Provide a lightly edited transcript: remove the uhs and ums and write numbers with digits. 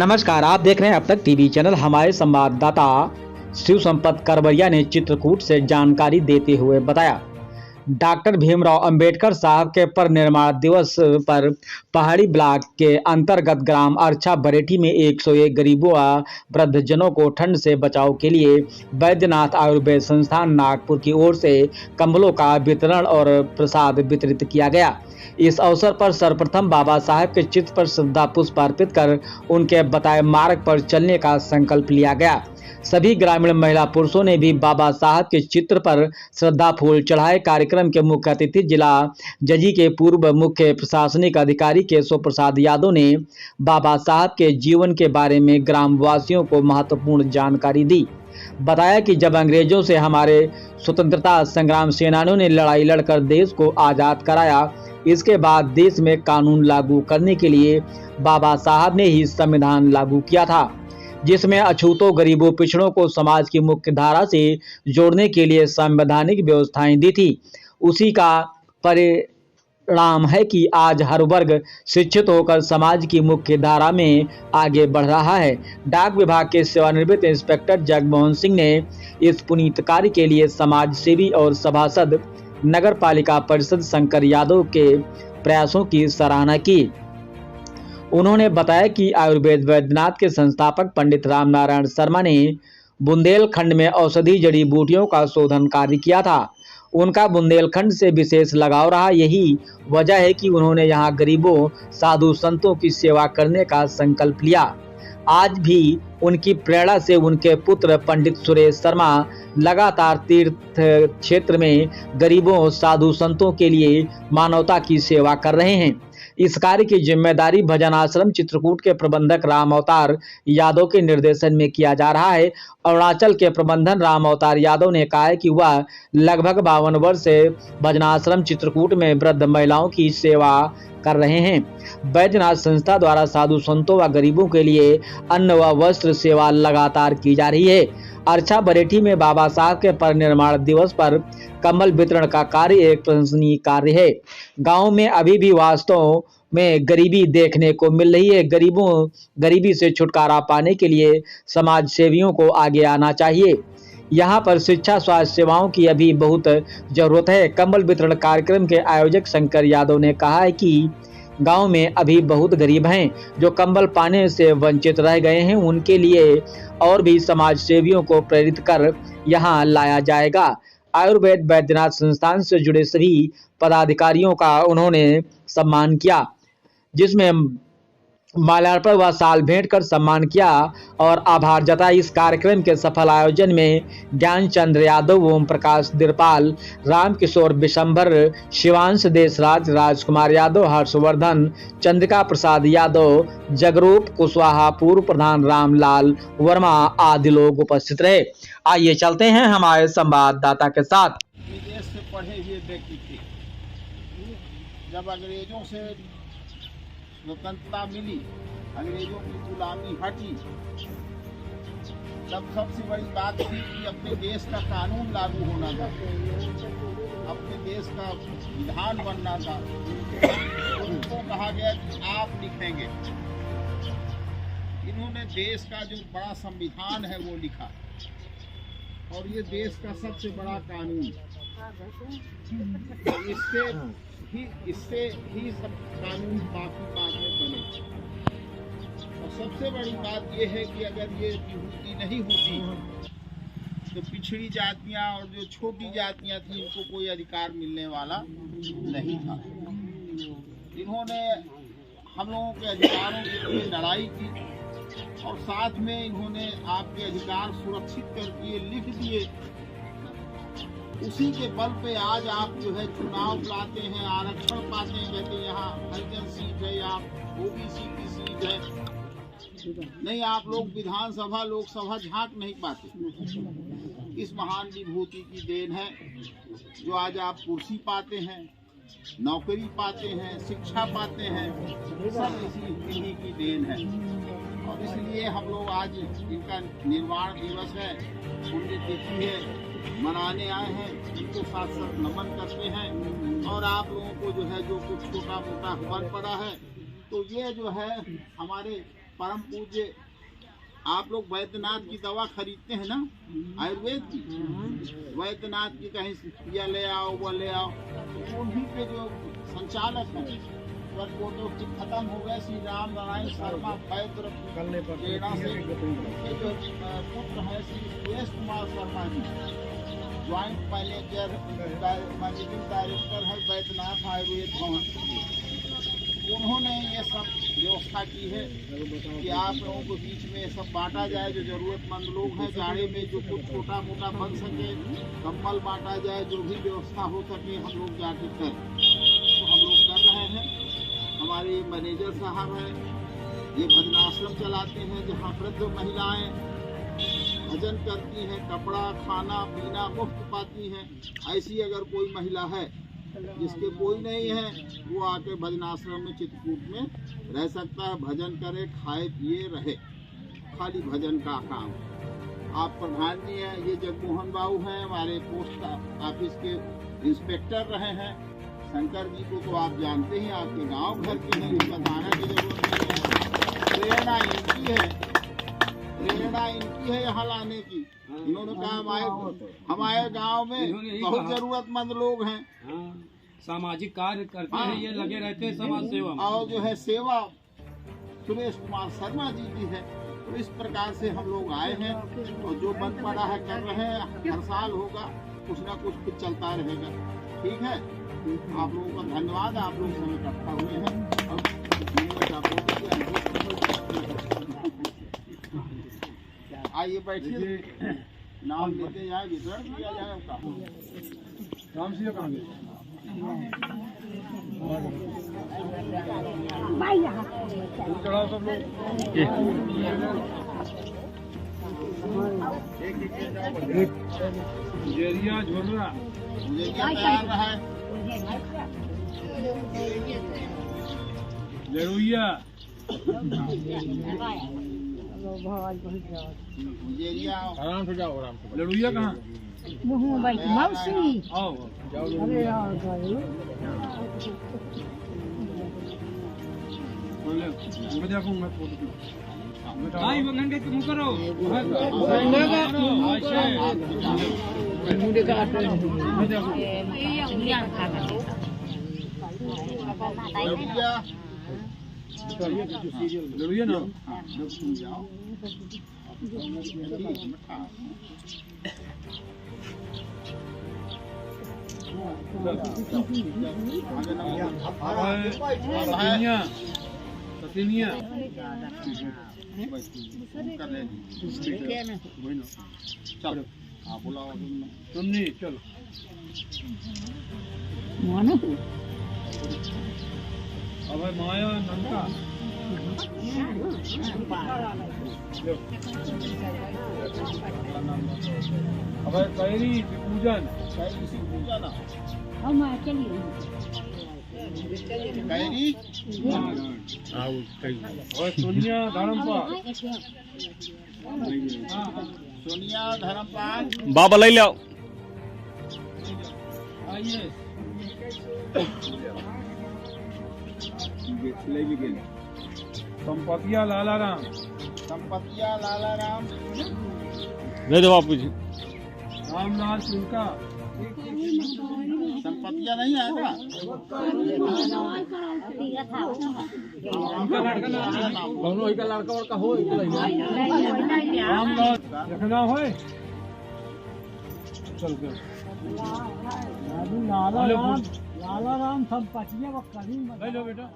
नमस्कार, आप देख रहे हैं अब तक टीवी चैनल। हमारे संवाददाता शिव संपत करवरिया ने चित्रकूट से जानकारी देते हुए बताया, डॉक्टर भीमराव अंबेडकर साहब के परिनिर्वाण दिवस पर पहाड़ी ब्लॉक के अंतर्गत ग्राम अर्छा बरेठी में 101 गरीबों व वृद्धजनों को ठंड से बचाव के लिए बैद्यनाथ आयुर्वेद संस्थान नागपुर की ओर से कंबलों का वितरण और प्रसाद वितरित किया गया। इस अवसर पर सर्वप्रथम बाबा साहेब के चित्र पर श्रद्धा पुष्प अर्पित कर उनके बताए मार्ग पर चलने का संकल्प लिया गया। सभी ग्रामीण महिला पुरुषों ने भी बाबा साहब के चित्र पर श्रद्धा फूल चढ़ाए। कार्यक्रम के मुख्य अतिथि जिला जजी के पूर्व मुख्य प्रशासनिक अधिकारी केशव प्रसाद यादव ने बाबा साहब के जीवन के बारे में ग्रामवासियों को महत्वपूर्ण जानकारी दी। बताया कि जब अंग्रेजों से हमारे स्वतंत्रता संग्राम सेनानियों ने लड़ाई लड़कर देश को आज़ाद कराया, इसके बाद देश में कानून लागू करने के लिए बाबा साहब ने ही संविधान लागू किया था, जिसमें अछूतों गरीबों पिछड़ों को समाज की मुख्य धारा से जोड़ने के लिए संवैधानिक व्यवस्थाएं दी थी। उसी का परिणाम है कि आज हर वर्ग शिक्षित होकर समाज की मुख्य धारा में आगे बढ़ रहा है। डाक विभाग के सेवानिवृत्त इंस्पेक्टर जगमोहन सिंह ने इस पुनीत कार्य के लिए समाज सेवी और सभासद नगर पालिका परिषद शंकर यादव के प्रयासों की सराहना की। उन्होंने बताया कि आयुर्वेद वैद्यनाथ के संस्थापक पंडित रामनारायण शर्मा ने बुंदेलखंड में औषधि जड़ी बूटियों का शोधन कार्य किया था। उनका बुंदेलखंड से विशेष लगाव रहा। यही वजह है कि उन्होंने यहाँ गरीबों साधु संतों की सेवा करने का संकल्प लिया। आज भी उनकी प्रेरणा से उनके पुत्र पंडित सुरेश शर्मा लगातार तीर्थ क्षेत्र में गरीबों साधु संतों के लिए मानवता की सेवा कर रहे हैं। इस कार्य की जिम्मेदारी भजन आश्रम चित्रकूट के प्रबंधक राम अवतार यादव के निर्देशन में किया जा रहा है। अरुणाचल के प्रबंधन राम अवतार यादव ने कहा है कि वह लगभग 52 वर्ष से भजनाश्रम चित्रकूट में वृद्ध महिलाओं की सेवा कर रहे हैं। बैद्यनाथ संस्था द्वारा साधु संतों व गरीबों के लिए अन्न व वस्त्र सेवा लगातार की जा रही है। अर्छा बरेठी में बाबा साहब के परिनिर्वाण दिवस पर कंबल वितरण का कार्य एक प्रशंसनीय कार्य है। गांव में अभी भी वास्तव में गरीबी देखने को मिल रही है। गरीबी से छुटकारा पाने के लिए समाज सेवियों को आगे आना चाहिए। यहाँ पर शिक्षा स्वास्थ्य सेवाओं की अभी बहुत जरूरत है। कंबल वितरण कार्यक्रम के आयोजक शंकर यादव ने कहा है कि गांव में अभी बहुत गरीब हैं जो कंबल पाने से वंचित रह गए हैं। उनके लिए और भी समाज सेवियों को प्रेरित कर यहाँ लाया जाएगा। आयुर्वेद वैद्यनाथ संस्थान से जुड़े सभी पदाधिकारियों का उन्होंने सम्मान किया, जिसमें माल्यार्पण व साल भेंट कर सम्मान किया और आभार जताया। इस कार्यक्रम के सफल आयोजन में ज्ञानचंद्र यादव, ओम प्रकाश दिरपाल, रामकिशोर बिशंबर, शिवांश देशराज, राजकुमार यादव, हर्षवर्धन, चंद्रिका प्रसाद यादव, जगरूप कुशवाहा, पूर्व प्रधान रामलाल वर्मा आदि लोग उपस्थित रहे। आइए चलते हैं हमारे संवाददाता के साथ। विदेश से पढ़े हुए व्यक्ति थे। जब अंग्रेजों से स्वतंत्रता मिली, अंग्रेजों की गुलामी हटी, तब सबसे बड़ी बात थी कि अपने देश का कानून लागू होना था, अपने देश का विधान बनना था। उनको कहा गया कि आप लिखेंगे। इन्होंने देश का जो बड़ा संविधान है वो लिखा और ये देश का सबसे बड़ा कानून। इससे ही सब कानून बाकी बाद में बने। और सबसे बड़ी बात यह है कि अगर ये विभूति नहीं होती तो पिछड़ी जातियां और जो छोटी जातियां थी इनको कोई अधिकार मिलने वाला नहीं था। इन्होंने हम लोगों के अधिकारों के लिए लड़ाई की और साथ में इन्होंने आपके अधिकार सुरक्षित कर दिए, लिख दिए। उसी के बल पे आज आप जो है चुनाव लाते हैं, आरक्षण पाते हैं, कहते हैं यहाँ हरिजन सीट है, यहाँ ओबीसी की सीट है। नहीं, आप लोग विधानसभा लोकसभा झांक नहीं पाते। इस महान विभूति की देन है जो आज आप कुर्सी पाते हैं, नौकरी पाते हैं, शिक्षा पाते हैं, सब इन्हीं की देन है। और इसलिए हम लोग आज इनका निर्वाण दिवस है, पुण्यतिथि है, मनाने आए हैं। इनको साथ साथ नमन करते हैं और आप लोगों को जो है जो कुछ छोटा मोटा बन पड़ा है तो ये जो है हमारे परम पूज्य आप लोग वैद्यनाथ की दवा खरीदते हैं ना, आयुर्वेद की, वैद्यनाथ की कहीं यह ले आओ वो ले आओ, उन्हीं के जो संचालक हैं वो तो खत्म हो गए, श्री राम नारायण शर्मा वैद्य प्रेरणा से उनके जो पुत्र हैं Shri Suresh Kumar Sharma ji, joint manager managing director है वैद्यनाथ आयुर्वेद भवन, उन्होंने ये सब व्यवस्था की है कि आप लोगों को बीच में सब बांटा जाए, जो जरूरतमंद लोग हैं जाड़े में जो कुछ छोटा मोटा बन सके, कंबल बांटा जाए, जो भी व्यवस्था हो सके हम लोग जाके करें, तो हम लोग कर रहे हैं। हमारे मैनेजर साहब हैं, ये भजनाश्रम चलाते हैं जहाँ वृद्ध महिलाएं भजन करती हैं, कपड़ा खाना पीना मुफ्त पाती हैं। ऐसी अगर कोई महिला है जिसके कोई नहीं है, वो आके भजनाश्रम में चित्रकूट में रह सकता है, भजन करे, खाए पिए रहे, खाली भजन का काम। आप प्रधान जी हैं, ये जगमोहन बाबू हैं, हमारे पोस्ट ऑफिस के इंस्पेक्टर रहे हैं। शंकर जी को तो आप जानते हैं, आपके गांव घर के हैं, बताने की जरूरत नहीं है। प्रेरणा इनकी है, प्रेरणा इनकी है यहाँ लाने की। इन्होंने कहा हमारे गांव में बहुत जरूरतमंद लोग हैं, सामाजिक कार्य करते हैं, ये लगे रहते हैं समाज सेवा में। और जो है सेवा सुरेश कुमार शर्मा जी की है। तो इस प्रकार से हम लोग आए हैं और जो बन पड़ा है कर रहे हैं, हर साल होगा, कुछ ना कुछ फिर चलता रहेगा। ठीक है, आप लोगों का धन्यवाद, आप लोग सब इकट्ठा हुए हैं और आइए बैठिए, नाम लेते जाए, वितरण किया जाए उसका। राम सिंह कहाँ गए? चढ़ाओ सब लोग। जेरिया झोलरा तैयार रहा है, लड़ुइया गुजेरिया आराम से जाओ, आराम से। लड़ुइया कहाँ? मौसी आओ अरे यार देखूंगा आई बंगन के मुंह करो लड़ुइया ना जाओ सतीनिया चलो हाँ बुलाओ तुमने चलो अब माया नंका अब कैरी पूजन कैरी और सोनिया धर्मपाल सोनिया धर्मपाल बाबा ले लो आइए संपतिया लालाराम दे दो बापू जी रामलाल सिंह संपतिया नहीं आएगा, दोनों का लड़का और का हो रामलाल देखना हो चल के लाला राम संपतिया बेटा।